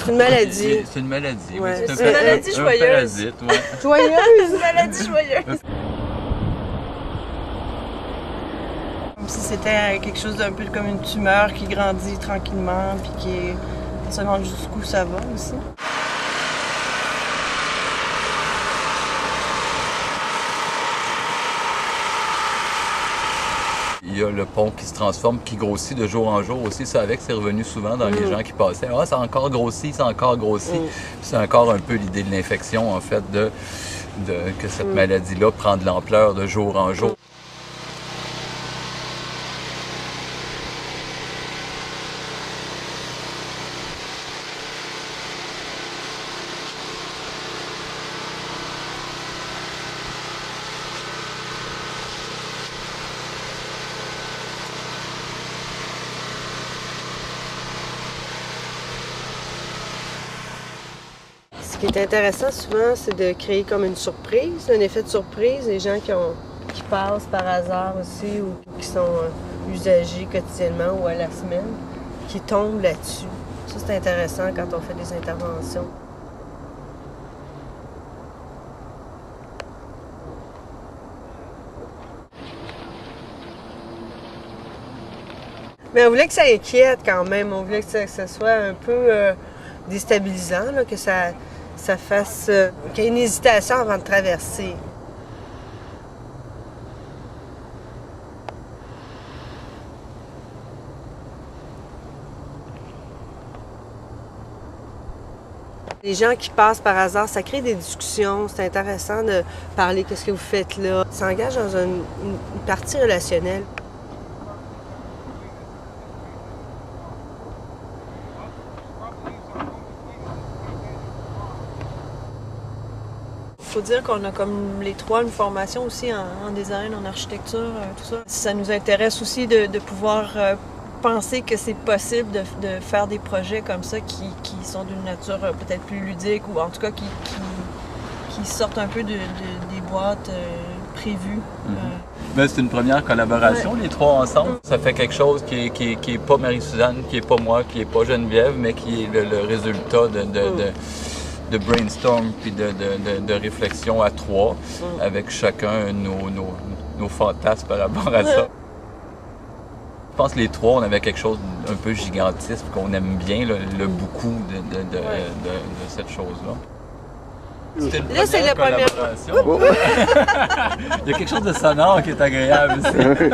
C'est une maladie. C'est une maladie, Ouais. oui. C'est une maladie joyeuse. Un parasite, ouais. Joyeuse! Une maladie joyeuse. Comme si c'était quelque chose d'un peu comme une tumeur qui grandit tranquillement, puis qui est... On se demande jusqu'où ça va aussi. Il y a le pont qui se transforme, qui grossit de jour en jour aussi. Ça, avec, c'est revenu souvent dans les gens qui passaient. Ah, ça a encore grossi, ça a encore grossi. C'est encore un peu l'idée de l'infection, en fait, que cette maladie-là prend de l'ampleur de jour en jour. Ce qui est intéressant souvent, c'est de créer comme une surprise, un effet de surprise. Les gens qui passent par hasard aussi ou qui sont usagers quotidiennement ou à la semaine, qui tombent là-dessus. Ça, c'est intéressant quand on fait des interventions. Mais on voulait que ça inquiète quand même. On voulait que ça soit un peu déstabilisant, là, que ça fasse... qu'il y ait une hésitation avant de traverser. Les gens qui passent par hasard, ça crée des discussions. C'est intéressant de parler qu'est-ce que vous faites là. Ça s'engage dans une partie relationnelle. Il faut dire qu'on a comme les trois une formation aussi en design, en architecture, tout ça. Ça nous intéresse aussi de pouvoir penser que c'est possible de faire des projets comme ça qui sont d'une nature peut-être plus ludique ou en tout cas qui sortent un peu des boîtes prévues. Mais c'est une première collaboration, les trois ensemble. Ça fait quelque chose qui est pas Marie-Suzanne, qui est pas moi, qui est pas Geneviève, mais qui est le résultat de brainstorm puis de réflexion à trois, avec chacun nos fantasmes par rapport à ça. Je pense que les trois, on avait quelque chose d'un peu gigantesque, qu'on aime bien, le beaucoup de cette chose-là. Là, c'est la première. collaboration. Il y a quelque chose de sonore qui est agréable aussi.